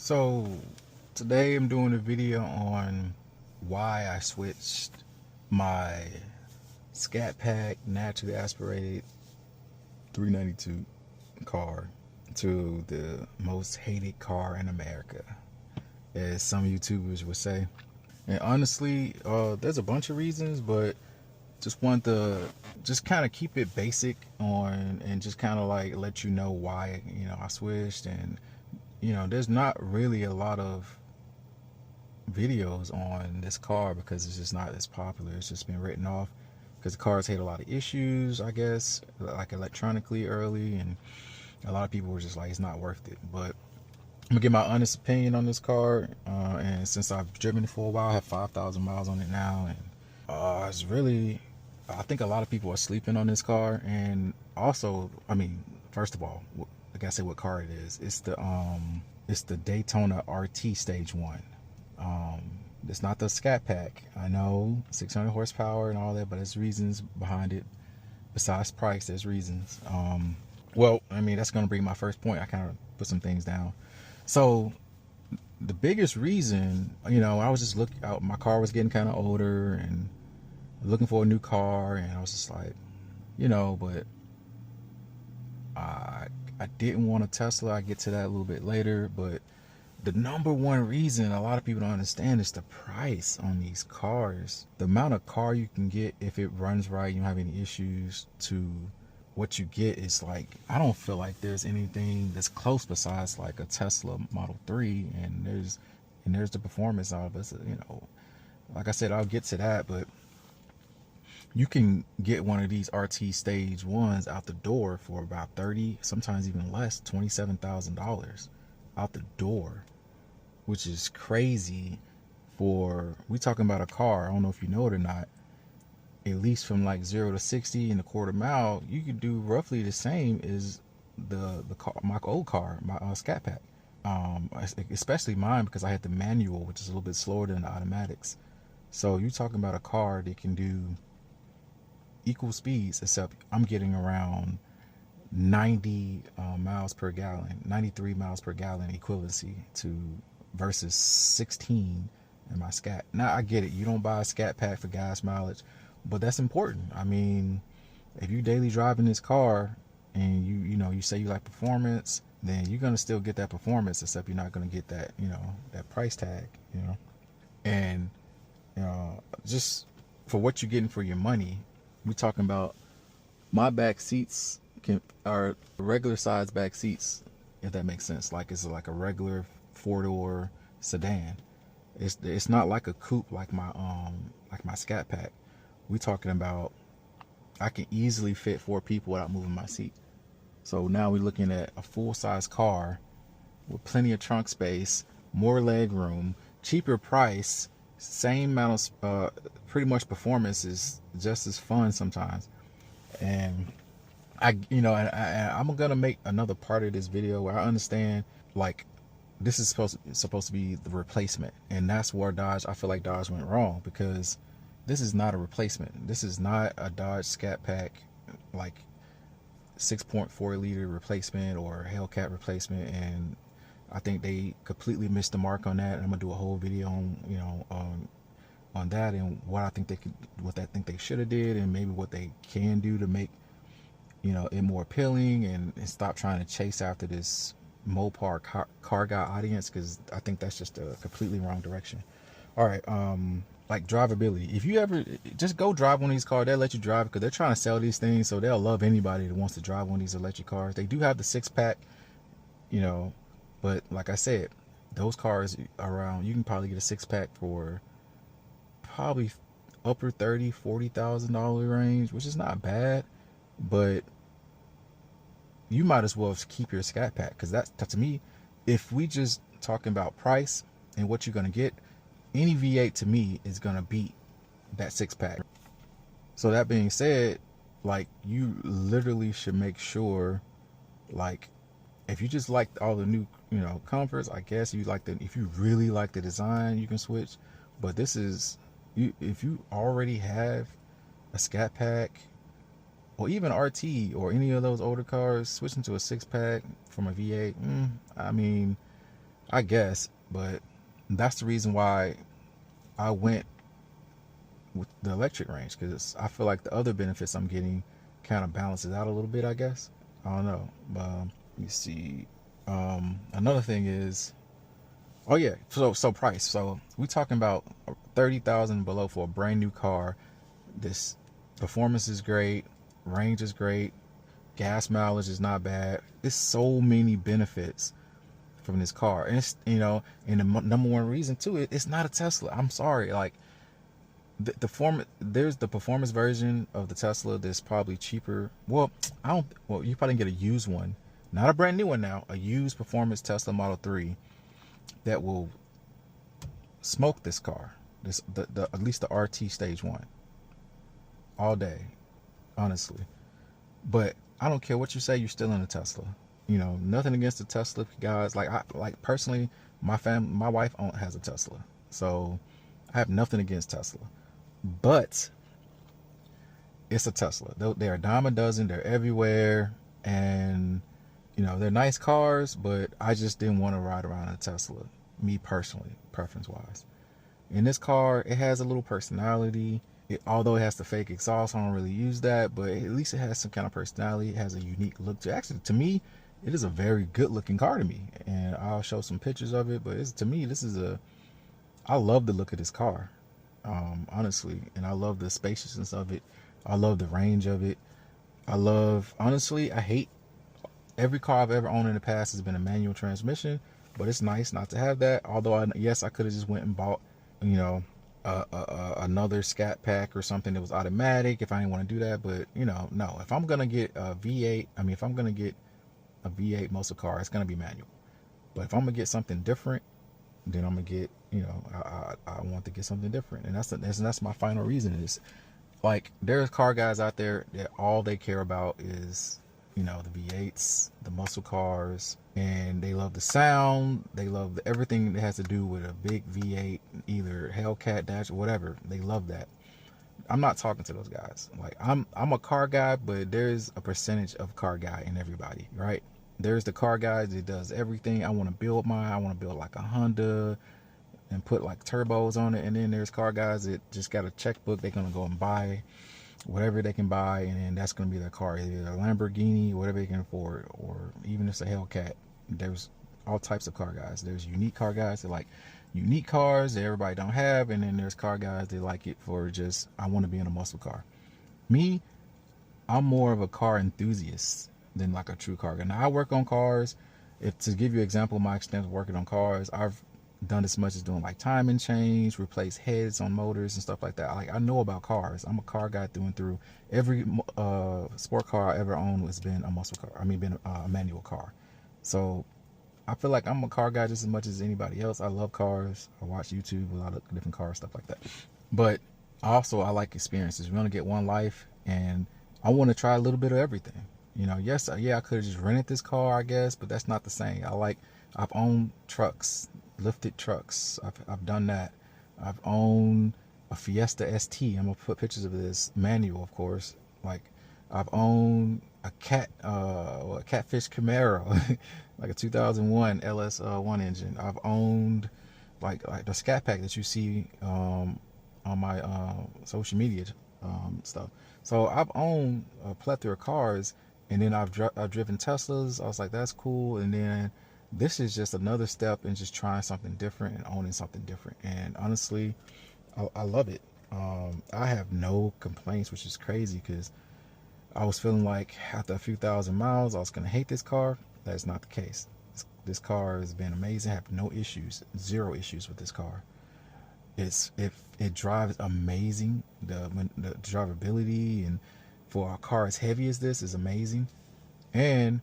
So today I'm doing a video on why I switched my Scat Pack naturally aspirated 392 car to the most hated car in America, as some YouTubers would say. And honestly, there's a bunch of reasons, but just want to just kind of keep it basic on and just kind of like let you know why I switched. And there's not really a lot of videos on this car because it's just not as popular. It's just been written off because the cars had a lot of issues, I guess, like electronically early, and a lot of people were just like, it's not worth it. But I'm gonna give my honest opinion on this car, and since I've driven it for a while, I have 5,000 miles on it now, and it's really, I think a lot of people are sleeping on this car. And also, I mean, first of all, like I said, what car it is? It's the Daytona RT Stage 1. It's not the Scat Pack. I know 600 horsepower and all that, but there's reasons behind it. Besides price, there's reasons. Well, I mean, that's going to bring my first point. I kind of put some things down. So the biggest reason, I was just looking out. My car was getting kind of older and looking for a new car, and I was just like, but I didn't want a Tesla. I get to that a little bit later, but the number one reason a lot of people don't understand is the price on these cars. The amount of car you can get if it runs right, you don't have any issues, to what you get is like, I don't feel like there's anything that's close besides like a Tesla Model 3, and there's the performance of it. Like I said, I'll get to that, but you can get one of these RT Stage 1s out the door for about 30, sometimes even less, $27,000 out the door, which is crazy. We talking about a car, I don't know if you know it or not, at least from like 0 to 60 in a quarter mile, you could do roughly the same as the car, my old car, my Scat Pack. Especially mine, because I had the manual, which is a little bit slower than the automatics. So you're talking about a car that can do equal speeds, except I'm getting around 90 miles per gallon, 93 miles per gallon equivalency to versus 16 in my Scat. Now I get it, you don't buy a Scat Pack for gas mileage, but that's important. I mean, if you daily driving this car and you say you like performance, then you're gonna still get that performance, except you're not gonna get that that price tag, and just for what you're getting for your money. We're talking about my back seats are regular size back seats, if that makes sense. Like, it's like a regular 4-door sedan. It's not like a coupe like my Scat Pack. We're talking about, I can easily fit 4 people without moving my seat. So now we're looking at a full size car with plenty of trunk space, more leg room, cheaper price, same amount of pretty much performance is just as fun sometimes. And I'm gonna make another part of this video where I understand, like, this is supposed to be the replacement, and that's where I feel like Dodge went wrong, because this is not a replacement. This is not a Dodge Scat Pack like 6.4 liter replacement or Hellcat replacement, and I think they completely missed the mark on that. And I'm gonna do a whole video on that, and what I think they should have did, and maybe what they can do to make it more appealing, and stop trying to chase after this Mopar car guy audience, because I think that's just a completely wrong direction. All right, like drivability. If you ever just go drive one of these cars, they'll let you drive, because they're trying to sell these things, so they'll love anybody that wants to drive one of these electric cars. They do have the 6-pack, but like I said, those cars around, you can probably get a 6-pack for probably upper $30,000-$40,000 range, which is not bad. But you might as well keep your Scat Pack, because that's, to me, if we just talking about price and what you're gonna get, any V8 to me is gonna beat that 6-pack. So that being said, like, you literally should make sure, like, if you just like all the new comforts, I guess if you really like the design, you can switch. But this is, if you already have a Scat Pack, or even RT, or any of those older cars, switching to a 6-pack from a V8, I mean, I guess, but that's the reason why I went with the electric range, because I feel like the other benefits I'm getting kind of balances out a little bit, I guess. I don't know. Let me see. Another thing is, oh yeah, so price. So we talking about 30,000 below for a brand new car. This performance is great, range is great, gas mileage is not bad. There's so many benefits from this car, and it's, and the number one reason too, it's not a Tesla. I'm sorry, like the form there's the performance version of the Tesla that's probably cheaper. Well, I don't. Well, you probably can get a used one, not a brand new one now. A used performance Tesla Model 3 that will smoke this car. The at least the RT Stage 1 all day, honestly. But I don't care what you say, you're still in a Tesla. Nothing against the Tesla guys. Like personally, my wife has a Tesla, so I have nothing against Tesla. But it's a Tesla. They're a dime a dozen. They're everywhere, and they're nice cars. But I just didn't want to ride around in a Tesla, me personally, preference wise. In this car, it has a little personality. Although it has the fake exhaust, I don't really use that, but at least it has some kind of personality. It has a unique look to it. Actually, to me, it is a very good looking car to me, and I'll show some pictures of it. But to me, I love the look of this car, honestly, and I love the spaciousness of it. I love the range of it. Honestly, I hate every car I've ever owned in the past has been a manual transmission, but it's nice not to have that. Although I could have just went and bought, another Scat pack or something that was automatic if I didn't want to do that. But no, if I'm gonna get a V8, if I'm gonna get a V8 muscle car, it's gonna be manual. But if I'm gonna get something different, then I'm gonna get, I want to get something different, and that's my final reason. Is like, there's car guys out there that all they care about is the V8s, the muscle cars, and they love the sound. They love everything that has to do with a big V8, either Hellcat dash or whatever. They love that. I'm not talking to those guys. Like, I'm a car guy, but there's a percentage of car guy in everybody, right? There's the car guy that does everything. I want to build mine. I want to build like a Honda and put like turbos on it. And then there's car guys that just got a checkbook. They're gonna go and buy whatever they can buy, and then that's going to be their car, either a Lamborghini, whatever they can afford, or even if it's a Hellcat. There's all types of car guys. There's unique car guys that like unique cars that everybody don't have, and then there's car guys that like it for just, I want to be in a muscle car. Me, I'm more of a car enthusiast than like a true car guy. Now, I work on cars. To give you an example of my extent of working on cars, I've done as much as doing like timing change, replace heads on motors and stuff like that. Like, I know about cars. I'm a car guy through and through. Every sport car I ever owned has been a muscle car. Been a manual car. So I feel like I'm a car guy just as much as anybody else. I love cars. I watch YouTube, a lot of different cars, stuff like that. But also, I like experiences. We only get one life, and I want to try a little bit of everything. Yes, I could have just rented this car, I guess, but that's not the same. I've owned trucks, lifted trucks. I've done that. I've owned a Fiesta ST. I'm gonna put pictures of this, manual, of course. Like, I've owned a Catfish Camaro, like a 2001 LS1 engine. I've owned like the Scat pack that you see on my social media stuff. So I've owned a plethora of cars, and then I've driven Teslas. I was like, that's cool. And then this is just another step in just trying something different and owning something different. And honestly, I love it. I have no complaints, which is crazy, because I was feeling like after a few thousand miles, I was going to hate this car. That's not the case. This car has been amazing. I have no issues, zero issues with this car. It drives amazing. The drivability, and for a car as heavy as this, is amazing. And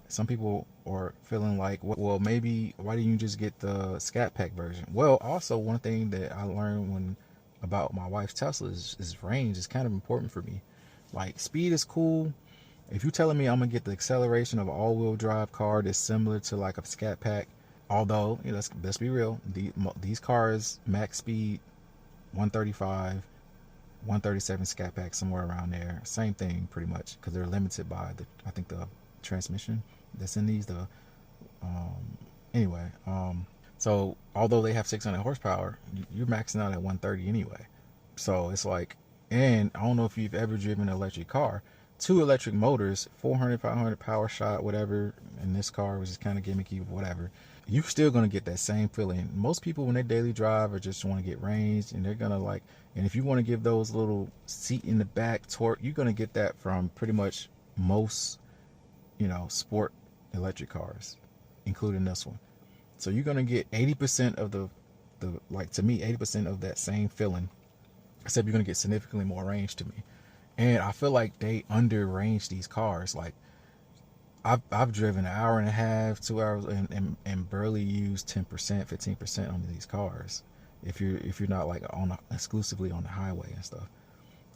some people are feeling like, well, maybe why didn't you just get the Scat Pack version? Well, also, one thing that I learned about my wife's Tesla is range is kind of important for me. Like, speed is cool. If you're telling me I'm gonna get the acceleration of an all-wheel drive car that's similar to like a Scat Pack, although let's be real, these cars max speed 135, 137 Scat Pack, somewhere around there, same thing pretty much, because they're limited by the transmission that's in these, the Anyway, so although they have 600 horsepower, you're maxing out at 130 anyway. So it's like, and I don't know if you've ever driven an electric car. Two electric motors, 400, 500 power shot, whatever. In this car, which is kind of gimmicky, whatever. You're still gonna get that same feeling. Most people, when they daily drive, or just want to get range, and they're gonna like, and if you want to give those little seat in the back torque, you're gonna get that from pretty much most, sport electric cars, including this one. So you're gonna get 80% of the like, to me, 80% of that same feeling, except you're gonna get significantly more range to me. And I feel like they under range these cars. Like I've driven an hour and a half, 2 hours, and barely used 10%, 15% on these cars. If you're not like exclusively on the highway and stuff.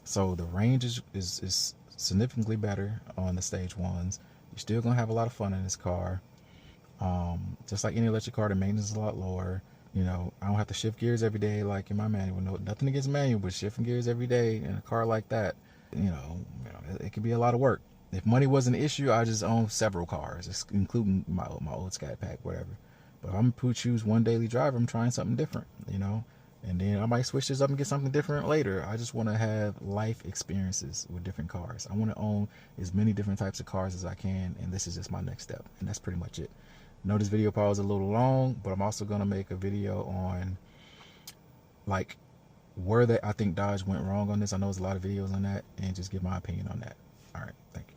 So the range is significantly better on the stage ones. You're still gonna have a lot of fun in this car. Just like any electric car, the maintenance is a lot lower. I don't have to shift gears every day like in my manual. No, nothing against manual, but shifting gears every day in a car like that, it could be a lot of work. If money wasn't an issue, I just own several cars, including my old Scat Pack, whatever. But if I'm gonna choose one daily driver, I'm trying something different, and then I might switch this up and get something different later. I just want to have life experiences with different cars. I want to own as many different types of cars as I can, and this is just my next step, and that's pretty much it. I know this video probably is a little long, but I'm also going to make a video on like where I think Dodge went wrong on this. I know there's a lot of videos on that, and just give my opinion on that. All right, thank you.